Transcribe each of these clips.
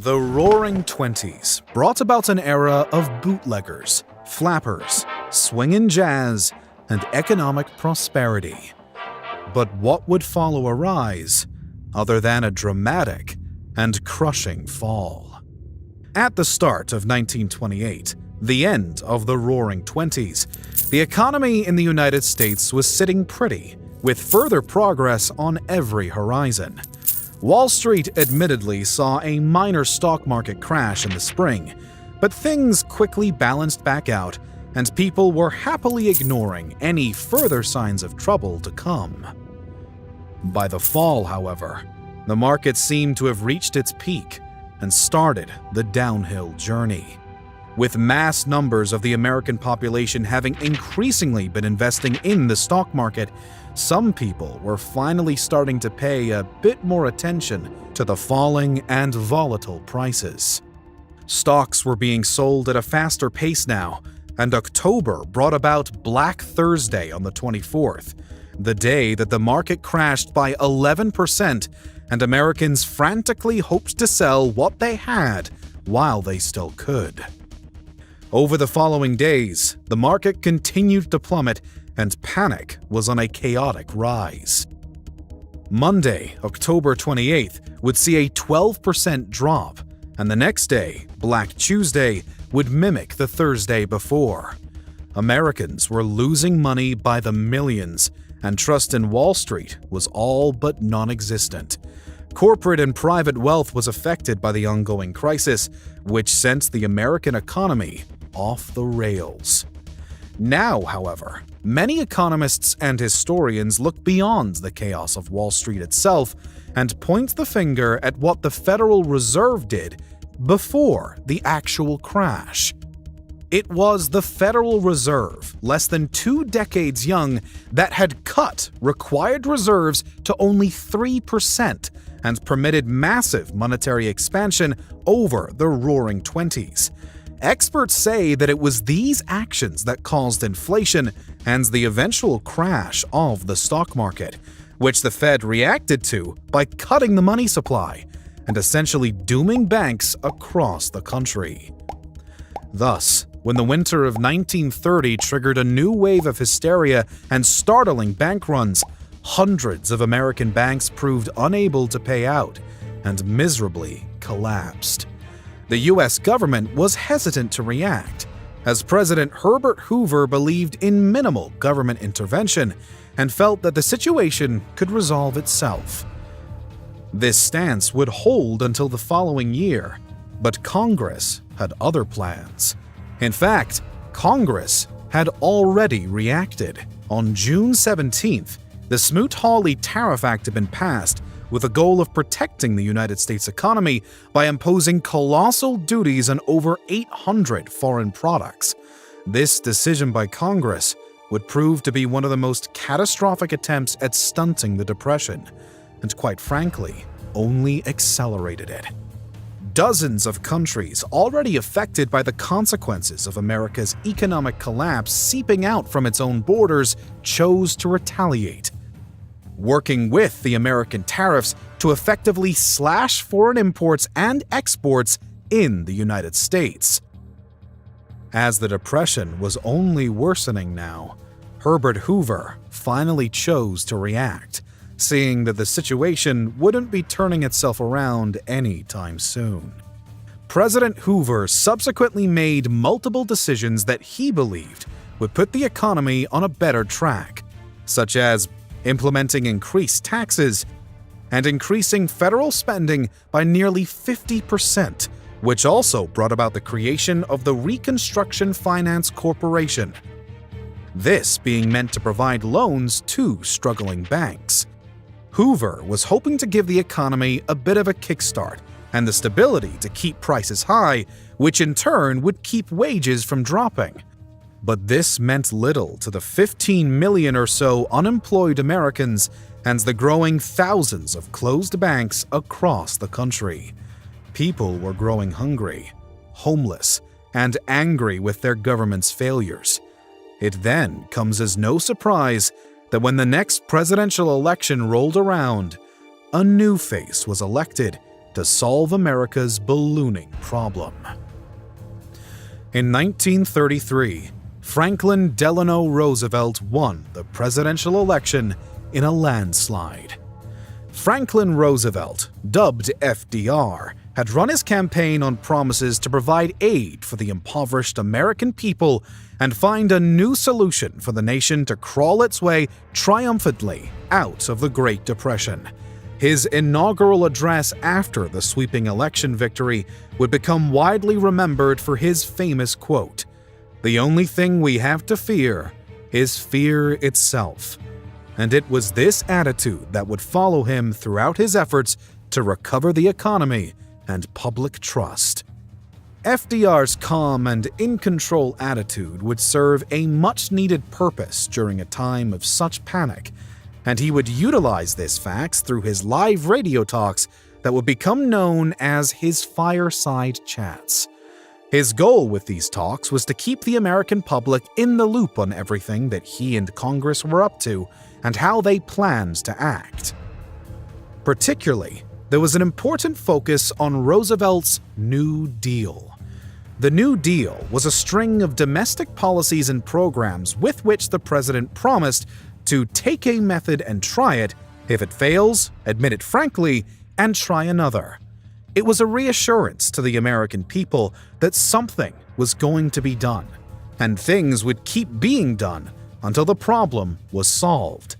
The Roaring Twenties brought about an era of bootleggers, flappers, swingin' jazz, and economic prosperity. But what would follow a rise, other than a dramatic and crushing fall? At the start of 1928, the end of the Roaring Twenties, the economy in the United States was sitting pretty, with further progress on every horizon. Wall Street admittedly saw a minor stock market crash in the spring, but things quickly balanced back out, and people were happily ignoring any further signs of trouble to come. By the fall, however, the market seemed to have reached its peak and started the downhill journey. With mass numbers of the American population having increasingly been investing in the stock market, some people were finally starting to pay a bit more attention to the falling and volatile prices. Stocks were being sold at a faster pace now, and October brought about Black Thursday on the 24th, the day that the market crashed by 11% and Americans frantically hoped to sell what they had while they still could. Over the following days, the market continued to plummet and panic was on a chaotic rise. Monday, October 28th, would see a 12% drop, and the next day, Black Tuesday, would mimic the Thursday before. Americans were losing money by the millions, and trust in Wall Street was all but non-existent. Corporate and private wealth was affected by the ongoing crisis, which sent the American economy off the rails. Now, however, many economists and historians look beyond the chaos of Wall Street itself and point the finger at what the Federal Reserve did before the actual crash. It was the Federal Reserve, less than 2 decades young, that had cut required reserves to only 3% and permitted massive monetary expansion over the Roaring Twenties. Experts say that it was these actions that caused inflation and the eventual crash of the stock market, which the Fed reacted to by cutting the money supply and essentially dooming banks across the country. Thus, when the winter of 1930 triggered a new wave of hysteria and startling bank runs, hundreds of American banks proved unable to pay out and miserably collapsed. The U.S. government was hesitant to react, as President Herbert Hoover believed in minimal government intervention and felt that the situation could resolve itself. This stance would hold until the following year, but Congress had other plans. In fact, Congress had already reacted. On June 17th, the Smoot-Hawley Tariff Act had been passed, with the goal of protecting the United States economy by imposing colossal duties on over 800 foreign products. This decision by Congress would prove to be one of the most catastrophic attempts at stunting the Depression, and quite frankly, only accelerated it. Dozens of countries already affected by the consequences of America's economic collapse seeping out from its own borders chose to retaliate, working with the American tariffs to effectively slash foreign imports and exports in the United States. As the Depression was only worsening now, Herbert Hoover finally chose to react, seeing that the situation wouldn't be turning itself around anytime soon. President Hoover subsequently made multiple decisions that he believed would put the economy on a better track, such as implementing increased taxes and increasing federal spending by nearly 50%, which also brought about the creation of the Reconstruction Finance Corporation, this being meant to provide loans to struggling banks. Hoover was hoping to give the economy a bit of a kickstart and the stability to keep prices high, which in turn would keep wages from dropping. But this meant little to the 15 million or so unemployed Americans and the growing thousands of closed banks across the country. People were growing hungry, homeless, and angry with their government's failures. It then comes as no surprise that when the next presidential election rolled around, a new face was elected to solve America's ballooning problem. In 1933, Franklin Delano Roosevelt won the presidential election in a landslide. Franklin Roosevelt, dubbed FDR, had run his campaign on promises to provide aid for the impoverished American people and find a new solution for the nation to crawl its way triumphantly out of the Great Depression. His inaugural address after the sweeping election victory would become widely remembered for his famous quote, "The only thing we have to fear is fear itself." And it was this attitude that would follow him throughout his efforts to recover the economy and public trust. FDR's calm and in-control attitude would serve a much-needed purpose during a time of such panic, and he would utilize this fact through his live radio talks that would become known as his fireside chats. His goal with these talks was to keep the American public in the loop on everything that he and Congress were up to and how they planned to act. Particularly, there was an important focus on Roosevelt's New Deal. The New Deal was a string of domestic policies and programs with which the president promised to take a method and try it. If it fails, admit it frankly, and try another. It was a reassurance to the American people that something was going to be done, and things would keep being done until the problem was solved.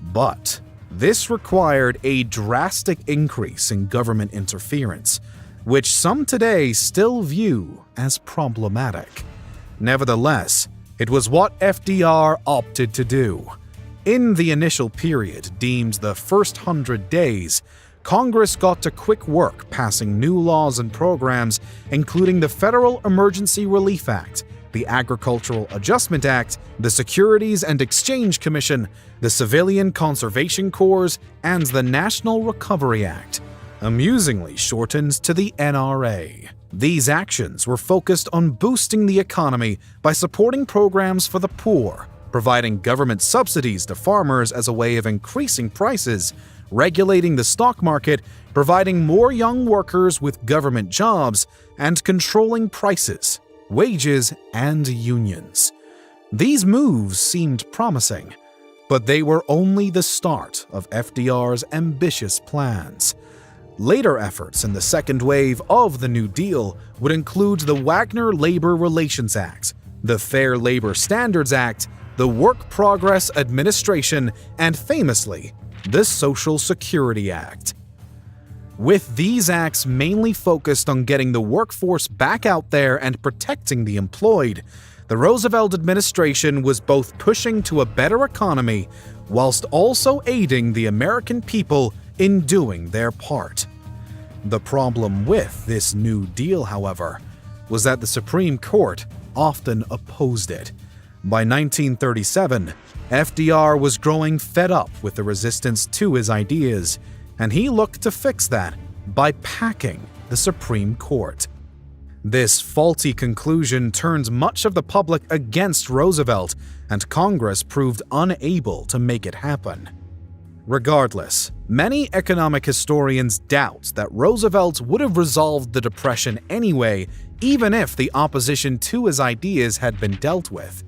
But this required a drastic increase in government interference, which some today still view as problematic. Nevertheless, it was what FDR opted to do. In the initial period, deemed the first 100 days, Congress got to quick work passing new laws and programs, including the Federal Emergency Relief Act, the Agricultural Adjustment Act, the Securities and Exchange Commission, the Civilian Conservation Corps, and the National Recovery Act, amusingly shortened to the NRA. These actions were focused on boosting the economy by supporting programs for the poor, providing government subsidies to farmers as a way of increasing prices, regulating the stock market, providing more young workers with government jobs, and controlling prices, wages, and unions. These moves seemed promising, but they were only the start of FDR's ambitious plans. Later efforts in the second wave of the New Deal would include the Wagner Labor Relations Act, the Fair Labor Standards Act, the Work Progress Administration, and famously, the Social Security Act. With these acts mainly focused on getting the workforce back out there and protecting the employed, the Roosevelt administration was both pushing to a better economy whilst also aiding the American people in doing their part. The problem with this New Deal, however, was that the Supreme Court often opposed it. By 1937, FDR was growing fed up with the resistance to his ideas, and he looked to fix that by packing the Supreme Court. This faulty conclusion turned much of the public against Roosevelt, and Congress proved unable to make it happen. Regardless, many economic historians doubt that Roosevelt would have resolved the Depression anyway, even if the opposition to his ideas had been dealt with.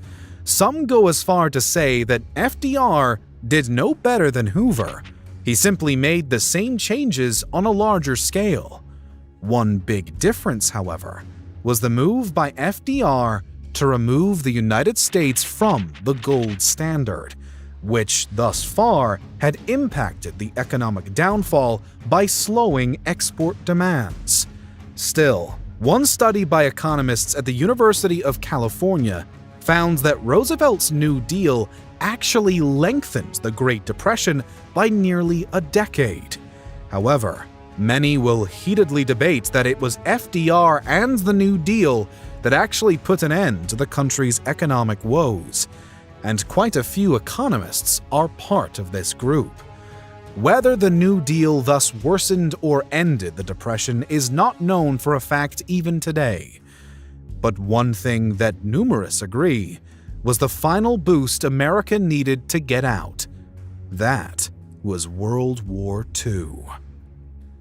Some go as far to say that FDR did no better than Hoover. He simply made the same changes on a larger scale. One big difference, however, was the move by FDR to remove the United States from the gold standard, which thus far had impacted the economic downfall by slowing export demands. Still, one study by economists at the University of California found that Roosevelt's New Deal actually lengthened the Great Depression by nearly a decade. However, many will heatedly debate that it was FDR and the New Deal that actually put an end to the country's economic woes, and quite a few economists are part of this group. Whether the New Deal thus worsened or ended the Depression is not known for a fact even today. But one thing that numerous agree was the final boost America needed to get out. That was World War II.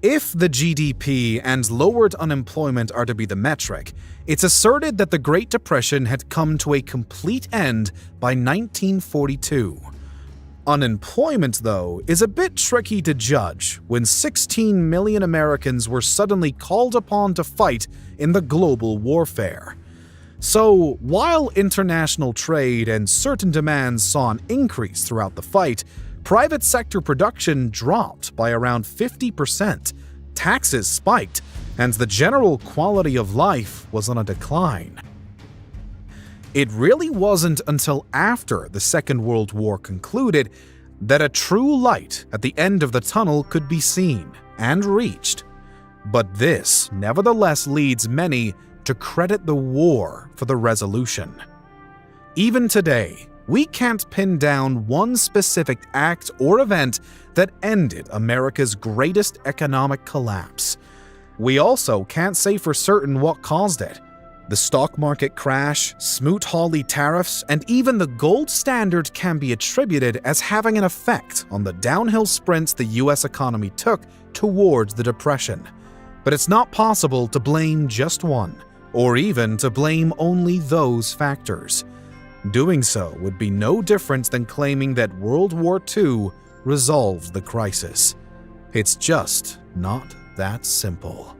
If the GDP and lowered unemployment are to be the metric, it's asserted that the Great Depression had come to a complete end by 1942. Unemployment, though, is a bit tricky to judge when 16 million Americans were suddenly called upon to fight in the global warfare. So, while international trade and certain demands saw an increase throughout the fight, private sector production dropped by around 50%, taxes spiked, and the general quality of life was on a decline. It really wasn't until after the Second World War concluded that a true light at the end of the tunnel could be seen and reached. But this nevertheless leads many to credit the war for the resolution. Even today, we can't pin down one specific act or event that ended America's greatest economic collapse. We also can't say for certain what caused it. The stock market crash, Smoot-Hawley tariffs, and even the gold standard can be attributed as having an effect on the downhill sprints the US economy took towards the Depression. But it's not possible to blame just one, or even to blame only those factors. Doing so would be no different than claiming that World War II resolved the crisis. It's just not that simple.